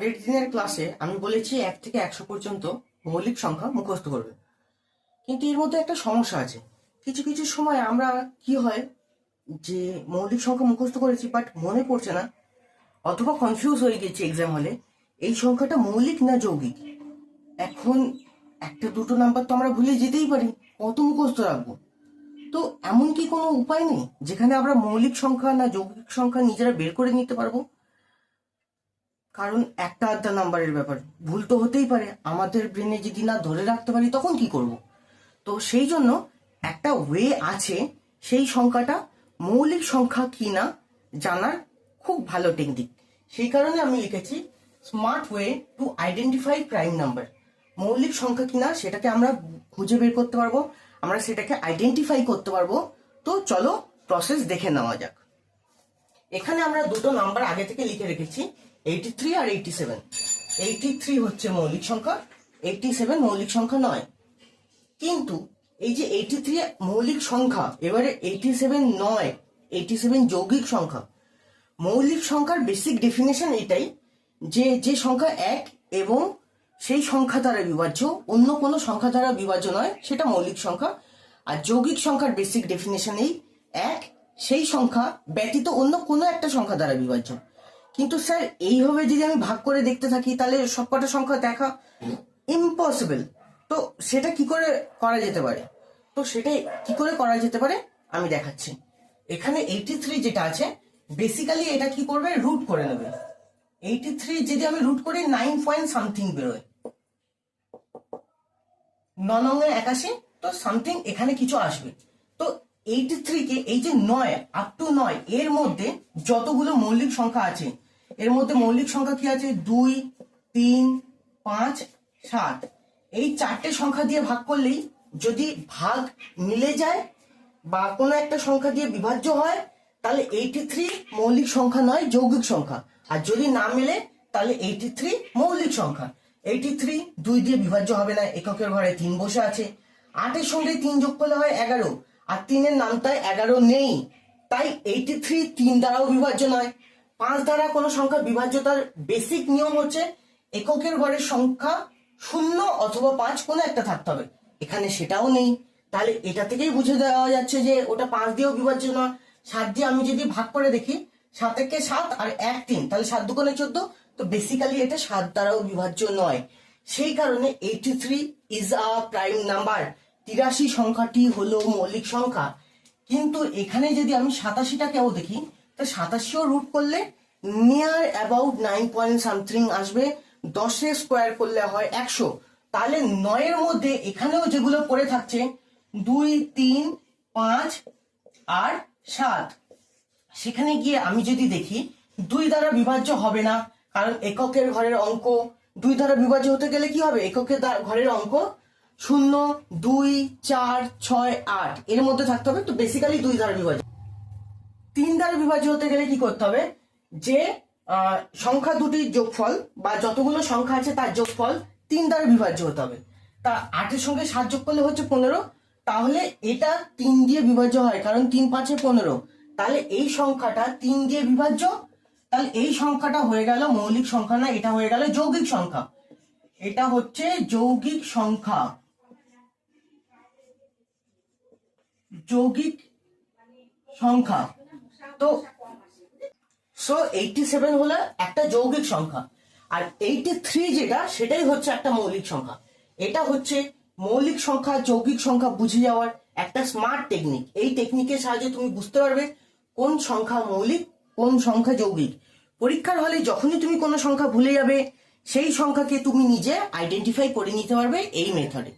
আগের দিনের ক্লাসে আমি বলেছি 1 থেকে 100 পর্যন্ত মৌলিক সংখ্যা মুখস্থ করবে, কিন্তু এর মধ্যে একটা সমস্যা আছে। কিছু কিছু সময় আমরা কি হয় যে মৌলিক সংখ্যা মুখস্থ করেছি বাট মনে পড়ছে না, অথবা কনফিউজ হয়ে গেছি এক্সাম হলে এই সংখ্যাটা মৌলিক না যৌগিক। এখন একটা দুটো নাম্বার তো আমরা ভুলে যেতেই পারি, কত মুখস্থ রাখবো? তো এমন কি কোনো উপায় নেই যেখানে আমরা মৌলিক সংখ্যা না যৌগিক সংখ্যা নিজেরা বের করে নিতে পারবো? কারণ একটা আধটা নাম্বারের ব্যাপার, ভুল তো হতেই পারে। আমাদের ব্রেনে যদি না ধরে রাখতে পারি তখন কি করব? তো সেই জন্য একটা ওয়ে আছে, সেই সংখ্যাটা মৌলিক সংখ্যা কি না জানার খুব ভালো টেকনিক। সেই কারণে আমি লিখেছি smart way to identify prime number. মৌলিক সংখ্যা কিনা সেটাকে আমরা খুঁজে বের করতে পারবো, আমরা সেটাকে আইডেন্টিফাই করতে পারবো। তো চলো প্রসেস দেখে নেওয়া যাক। এখানে আমরা দুটো নাম্বার আগে থেকে লিখে রেখেছি, 83 আর 87। 83 হচ্ছে মৌলিক সংখ্যা, 87 মৌলিক সংখ্যা নয়। কিন্তু এই যে 83 মৌলিক সংখ্যা, এবারে 87 নয়, 87 যৌগিক সংখ্যা। মৌলিক সংখ্যার বেসিক ডেফিনেশন এটাই যে যে সংখ্যা এক এবং সেই সংখ্যা দ্বারা বিভাজ্য, অন্য কোনো সংখ্যা দ্বারা বিভাজ্য নয়, সেটা মৌলিক সংখ্যা। আর যৌগিক সংখ্যার বেসিক ডেফিনেশন এই এক সেই সংখ্যা ব্যতীত অন্য কোনো একটা সংখ্যা দ্বারা বিভাজ্য। কিন্তু স্যার এইভাবে যদি আমি ভাগ করে দেখতে থাকি তাহলে সবকটা সংখ্যা দেখা ইম্পসিবল। তো সেটা কি করে করা যেতে পারে? তো সেটাই কি করে করা যেতে পারে আমি দেখাচ্ছি। এখানে 83 যেটা আছে, বেসিক্যালি এটা কি করবে, রুট করে নেবে। 83 যদি আমি রুট করি 9 পয়েন্ট সামথিং বেরোয়, 9 81, তো সামথিং এখানে কিছু আসবে। তো 83 কে এই যে 9 আপ টু 9 এর মধ্যে যতগুলো মৌলিক সংখ্যা আছে, এর মধ্যে মৌলিক সংখ্যা কি আছে, 2, 3, 5, 7। এই চারটে সংখ্যা দিয়ে ভাগ করলেই যদি ভাগ মিলে যায় বা কোনো একটা সংখ্যা দিয়ে বিভাজ্য হয় তাহলে 83 মৌলিক সংখ্যা নয়, যৌগিক সংখ্যা। আর যদি না মেলে তাহলে 83 মৌলিক সংখ্যা। 83 2 দিয়ে বিভাজ্য হবে না, এককের ঘরে 3 বসে আছে। 8 এর সঙ্গে 3 যোগ করলে হয় 11, আর 3 এর নামটায় 11 নেই, তাই 83 3 দ্বারাও বিভাজ্য নয়। 5 দ্বারা কোনো সংখ্যা বিভাজ্যতার বেসিক নিয়ম হচ্ছে এককের ঘরের সংখ্যা 0 অথবা 5 কোনো একটা থাকতে হবে, এখানে সেটাও নেই। তাহলে এটা থেকেই বুঝে দেওয়া যাচ্ছে যে ওটা 5 দিয়েও বিভাজ্য নয়। 7 দিয়ে আমি যদি ভাগ করে দেখি, 7 একে 7 আর 1 3, তাহলে 7 দুগুণে 14। তো বেসিক্যালি এটা 7 দ্বারাও বিভাজ্য নয়। সেই কারণে 83 ইজ আ প্রাইম নাম্বার। 83 সংখ্যাটি হলো মৌলিক সংখ্যা। কিন্তু এখানে যদি আমি 87টাকেও দেখি, তো 87ও রুট করলে নিয়ার অ্যাবাউট 9 পয়েন্ট সামথিং আসবে। 10 এর স্কোয়ার করলে হয় 100। তাহলে 9 এর মধ্যে এখানেও যেগুলো পড়ে থাকছে 2, 3, 5 আর 7, সেখানে গিয়ে আমি যদি দেখি 2 দ্বারা বিভাজ্য হবে না, কারণ এককের ঘরের অঙ্ক 2 দ্বারা বিভাজ্য হতে গেলে কি হবে, এককের ঘরের অঙ্ক 0, 2, 4, 6, 8 এর মধ্যে থাকতে হবে। তো বেসিক্যালি 2 দ্বারা বিভাজ্য। 3 দ্বারা বিভাজ্য হতে গেলে কি করতে হবে, যে সংখ্যা দুটির যোগফল বা যতগুলো সংখ্যা আছে তার যোগফল 3 দ্বারা বিভাজ্য হতে হবে। তা 8 এর সঙ্গে 7 যোগ করলে হচ্ছে 15, তাহলে এটা 3 দিয়ে বিভাজ্য হয়, কারণ 3 5 15। তাহলে এই সংখ্যাটা 3 দিয়ে বিভাজ্য, তাহলে এই সংখ্যাটা হয়ে গেল মৌলিক সংখ্যা না, এটা হয়ে গেল যৌগিক সংখ্যা। এটা হচ্ছে যৌগিক সংখ্যা, যৌগিক সংখ্যা। তো 87 হলো একটা যৌগিক সংখ্যা, আর 83 যেটা সেটাই হচ্ছে একটা মৌলিক সংখ্যা। এটা হচ্ছে মৌলিক সংখ্যা যৌগিক সংখ্যা বুঝে যাওয়ার একটা স্মার্ট টেকনিক। এই টেকনিকের সাহায্যে তুমি বুঝতে পারবে কোন সংখ্যা মৌলিক, কোন সংখ্যা যৌগিক। পরীক্ষার হলে যখনই তুমি কোনো সংখ্যা ভুলে যাবে, সেই সংখ্যাকে তুমি নিজে আইডেন্টিফাই করে নিতে পারবে এই মেথডে।